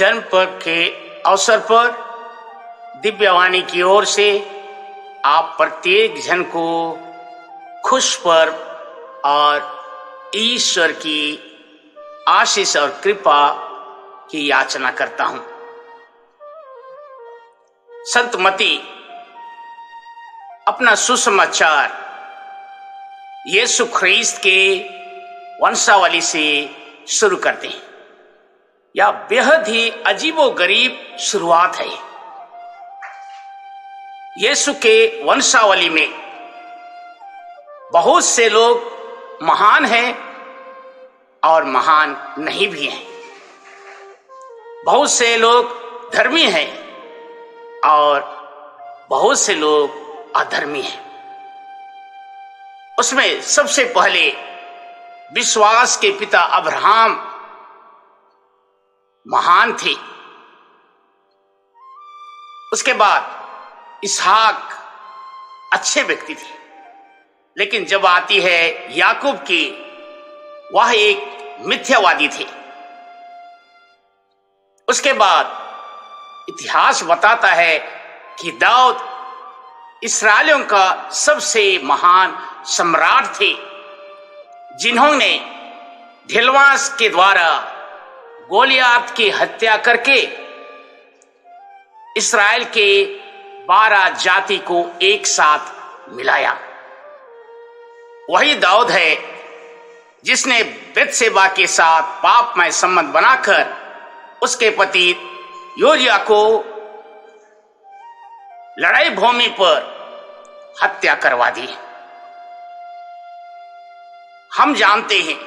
जन्म पर्व के अवसर पर दिव्यवाणी की ओर से आप प्रत्येक जन को खुश पर्व और ईश्वर की आशीष और कृपा की याचना करता हूं। संत मती अपना सुसमाचार यीशु ख्रीस्त के वंशावली से शुरू करते हैं। यह बेहद ही अजीबोगरीब शुरुआत है। यीशु के वंशावली में बहुत से लोग महान हैं और महान नहीं भी हैं। बहुत से लोग धर्मी हैं और बहुत से लोग अधर्मी हैं। उसमें सबसे पहले विश्वास के पिता अब्राहम महान थे। उसके बाद इसहाक अच्छे व्यक्ति थे, लेकिन जब आती है याकूब की, वह एक मिथ्यावादी थे। उसके बाद इतिहास बताता है कि दाऊद इस्राएलियों का सबसे महान सम्राट थे, जिन्होंने ढिलवास के द्वारा गोलियात की हत्या करके इस्राएल के 12 जाति को एक साथ मिलाया। वही दाऊद है जिसने बेतशेबा के साथ पापमय संबंध बनाकर उसके पति योरिया को लड़ाई भूमि पर हत्या करवा दी। हम जानते हैं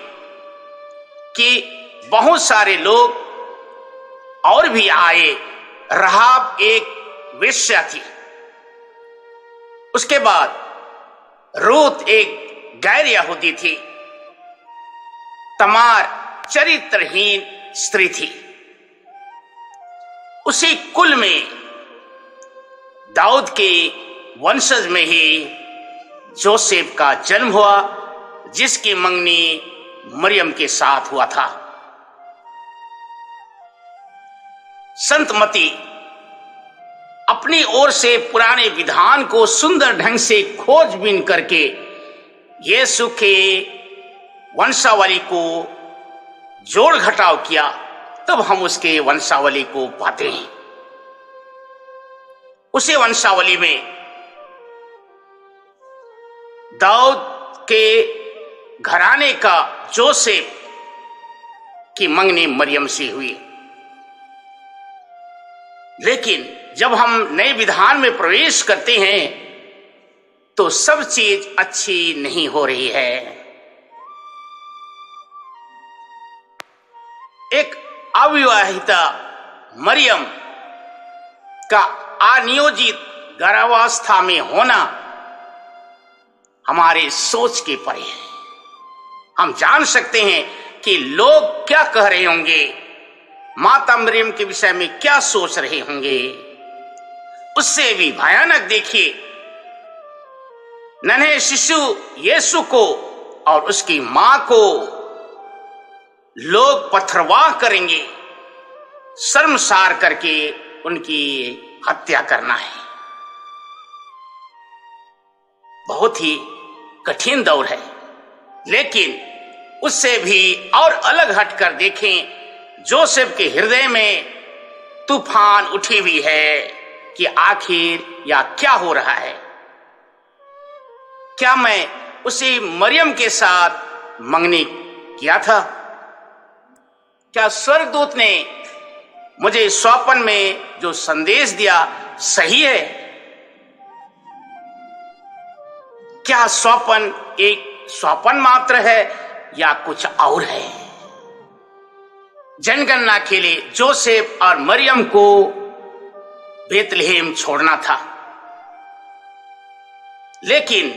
कि बहुत सारे लोग और भी आए। राहाब एक वेश्या थी। उसके बाद रूत एक गैर यहूदी थी। तमार चरित्रहीन स्त्री थी। उसी कुल में दाऊद के वंशज में ही जोसेफ का जन्म हुआ, जिसकी मंगनी मरियम के साथ हुआ था। संत मती अपनी ओर से पुराने विधान को सुंदर ढंग से खोजबीन करके यीशु के वंशावली को जोड़ घटाव किया, तब हम उसके वंशावली को पाते हैं। उसी वंशावली में दाऊद के घराने का जोसेफ की मंगनी मरियम से हुई। लेकिन जब हम नए विधान में प्रवेश करते हैं तो सब चीज अच्छी नहीं हो रही है। एक अविवाहिता मरियम का अनियोजित गर्भावस्था में होना हमारे सोच के परे है। हम जान सकते हैं कि लोग क्या कह रहे होंगे, माता मरियम के विषय में क्या सोच रहे होंगे। उससे भी भयानक देखिए, नन्हे शिशु यीशु को और उसकी मां को लोग पथरवाह करेंगे, शर्मसार करके उनकी हत्या करना है। बहुत ही कठिन दौर है। लेकिन उससे भी और अलग हटकर देखें, जोसेफ के हृदय में तूफान उठी हुई है कि आखिर यह क्या हो रहा है। क्या मैं उसी मरियम के साथ मंगनी किया था? क्या स्वर्गदूत ने मुझे स्वप्न में जो संदेश दिया सही है? क्या स्वप्न एक स्वप्न मात्र है या कुछ और है? जनगणना के लिए जोसेफ और मरियम को बेतलहम छोड़ना था, लेकिन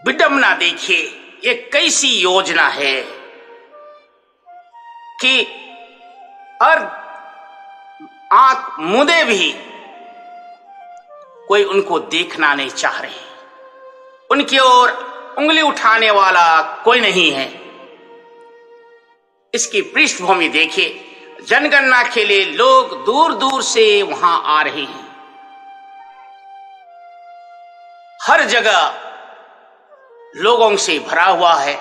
विडंबना देखिए, ये कैसी योजना है कि आंख मूंदे भी कोई उनको देखना नहीं चाह रहे। उनकी ओर उंगली उठाने वाला कोई नहीं है। इसकी पृष्ठभूमि देखिए, जनगणना के लिए लोग दूर दूर से वहां आ रहे हैं। हर जगह लोगों से भरा हुआ है।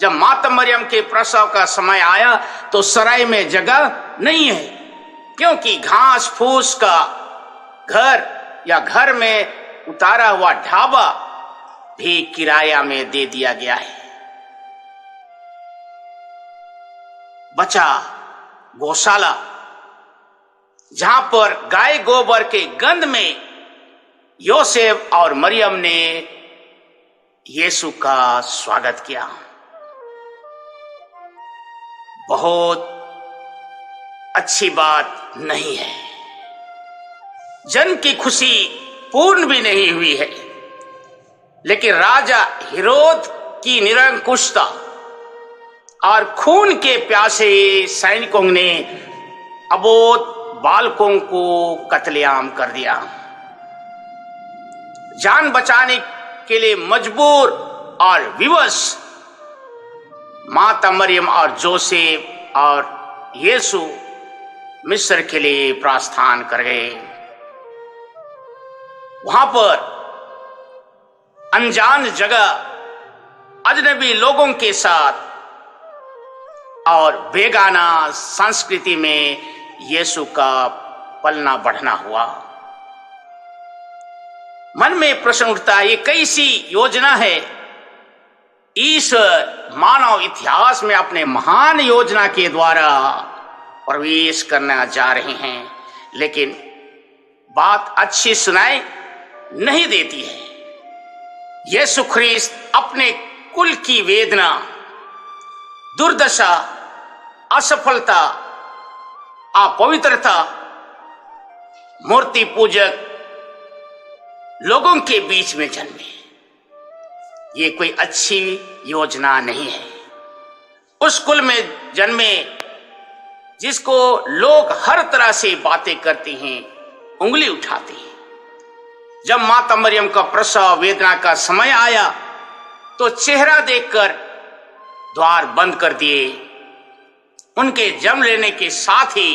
जब माता मरियम के प्रसव का समय आया तो सराय में जगह नहीं है, क्योंकि घास फूस का घर या घर में उतारा हुआ ढाबा भी किराया में दे दिया गया है। बचा गौशाला, जहां पर गाय गोबर के गंध में योसेफ और मरियम ने यीशु का स्वागत किया। बहुत अच्छी बात नहीं है। जन की खुशी पूर्ण भी नहीं हुई है, लेकिन राजा हेरोद की निरंकुशता और खून के प्यासे सैनिकों ने अबोध बालकों को कत्लेआम कर दिया। जान बचाने के लिए मजबूर और विवश माता मरियम और जोसेफ और यीशु मिस्र के लिए प्रस्थान कर गए। वहां पर अनजान जगह अजनबी लोगों के साथ और बेगाना संस्कृति में यीशु का पलना बढ़ना हुआ। मन में प्रश्न उठता है, ये कैसी योजना है? ईश्वर मानव इतिहास में अपने महान योजना के द्वारा प्रवेश करना जा रहे हैं, लेकिन बात अच्छी सुनाई नहीं देती है। यीशु ख्रीस्त अपने कुल की वेदना, दुर्दशा, असफलता, अपवित्रता, मूर्ति पूजक लोगों के बीच में जन्मे। ये कोई अच्छी योजना नहीं है। उस कुल में जन्मे जिसको लोग हर तरह से बातें करते हैं, उंगली उठाते हैं। जब माता मरियम का प्रसव वेदना का समय आया तो चेहरा देखकर द्वार बंद कर दिए। उनके जन्म लेने के साथ ही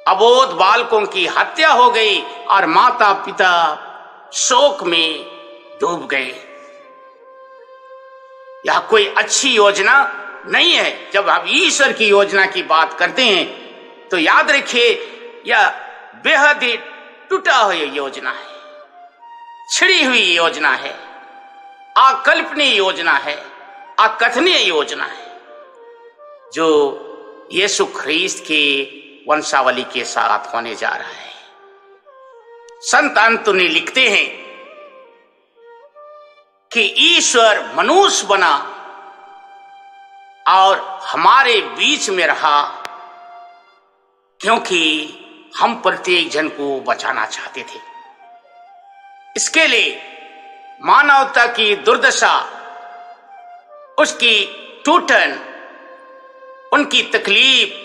अबोध बालकों की हत्या हो गई और माता पिता शोक में डूब गए। यह कोई अच्छी योजना नहीं है। जब हम ईश्वर की योजना की बात करते हैं तो याद रखिए, यह बेहद ही टूटा हुआ योजना है, छिड़ी हुई योजना है, अकल्पनीय योजना है, अकथनीय योजना है, जो यीशु ख्रीस्त के वंशावली के साथ होने जा रहा है। संत अंतोनी लिखते हैं कि ईश्वर मनुष्य बना और हमारे बीच में रहा, क्योंकि हम प्रत्येक जन को बचाना चाहते थे। इसके लिए मानवता की दुर्दशा, उसकी टूटन, उनकी तकलीफ,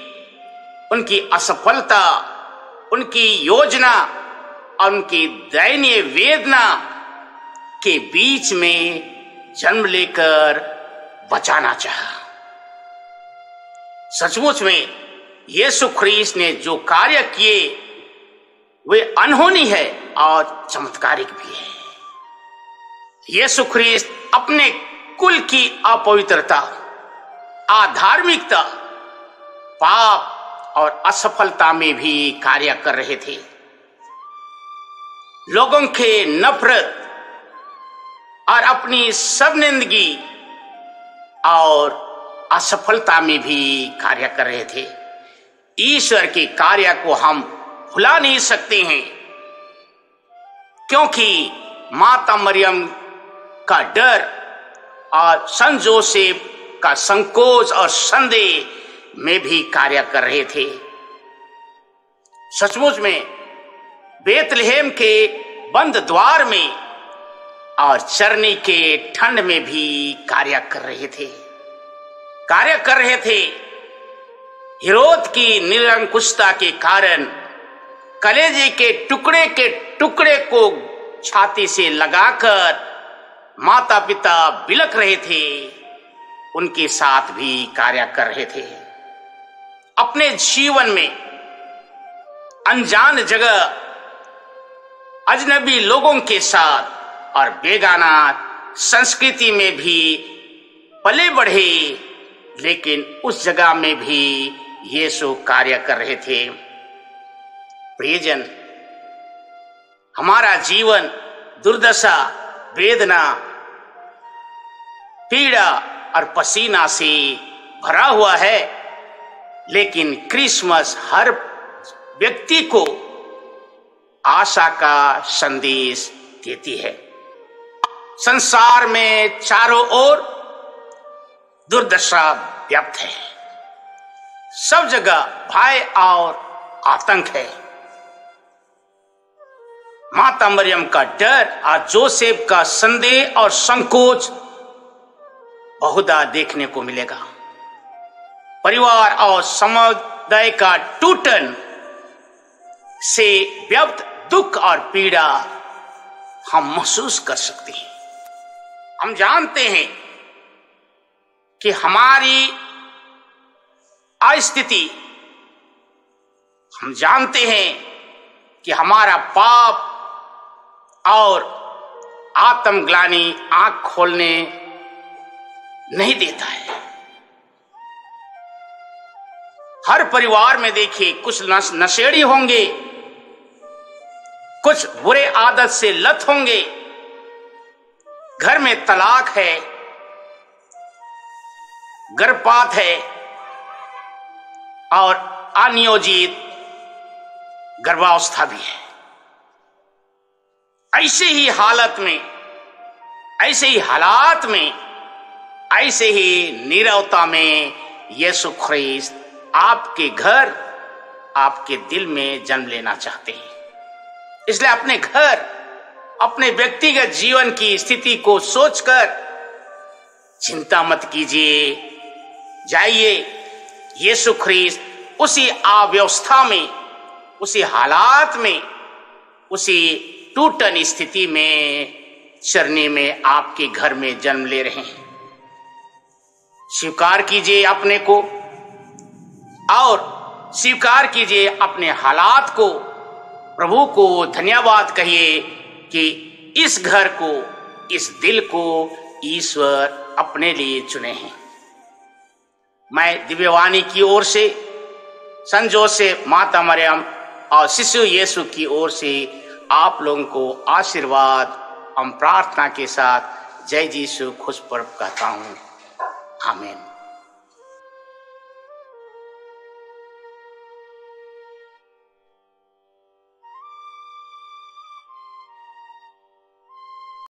उनकी असफलता, उनकी योजना और उनकी दयनीय वेदना के बीच में जन्म लेकर बचाना चाहा। सचमुच में यीशु ख्रीस्त ने जो कार्य किए वे अनहोनी है और चमत्कारिक भी है। यीशु ख्रीस्त अपने कुल की अपवित्रता, अधार्मिकता, पाप और असफलता में भी कार्य कर रहे थे। लोगों के नफरत और अपनी शर्मिंदगी और असफलता में भी कार्य कर रहे थे। ईश्वर के कार्य को हम भुला नहीं सकते हैं, क्योंकि माता मरियम का डर और संत जोसेफ का संकोच और संदेह में भी कार्य कर रहे थे। सचमुच में बेतलहम के बंद द्वार में और चरनी के ठंड में भी कार्य कर रहे थे। हेरोद की निरंकुशता के कारण कलेजे के टुकड़े को छाती से लगाकर माता पिता बिलख रहे थे, उनके साथ भी कार्य कर रहे थे। अपने जीवन में अनजान जगह, अजनबी लोगों के साथ और बेगाना संस्कृति में भी पले बढ़े, लेकिन उस जगह में भी यीशु कार्य कर रहे थे। प्रियजन, हमारा जीवन दुर्दशा, वेदना, पीड़ा और पसीना से भरा हुआ है, लेकिन क्रिसमस हर व्यक्ति को आशा का संदेश देती है। संसार में चारों ओर दुर्दशा व्याप्त है, सब जगह भय और आतंक है। माता मरियम का डर और जोसेफ का संदेह और संकोच बहुधा देखने को मिलेगा। परिवार और समुदाय का टूटन से व्याप्त दुख और पीड़ा हम महसूस कर सकते हैं। हम जानते हैं कि हमारी अस्थिति, हम जानते हैं कि हमारा पाप और आत्मग्लानि आंख खोलने नहीं देता है। हर परिवार में देखिए, कुछ नशेड़ी होंगे, कुछ बुरे आदत से लत होंगे, घर में तलाक है, गर्भपात है और अनियोजित गर्भावस्था भी है। ऐसे ही हालात में, ऐसे ही नीरवता में यीशु ख्रीस्त आपके घर, आपके दिल में जन्म लेना चाहते हैं। इसलिए अपने घर, अपने व्यक्तिगत जीवन की स्थिति को सोचकर चिंता मत कीजिए। जाइए, यीशु ख्रीस्त उसी अव्यवस्था में, उसी हालात में, उसी टूटन स्थिति में चरने में आपके घर में जन्म ले रहे हैं। स्वीकार कीजिए अपने को और स्वीकार कीजिए अपने हालात को। प्रभु को धन्यवाद कहिए कि इस घर को, इस दिल को ईश्वर अपने लिए चुने हैं। मैं दिव्यवाणी की ओर से, संत जोसेफ, माता मरियम और शिशु यीशु की ओर से आप लोगों को आशीर्वाद हम प्रार्थना के साथ जय यीशु खुश पर्व कहता हूं। आमीन।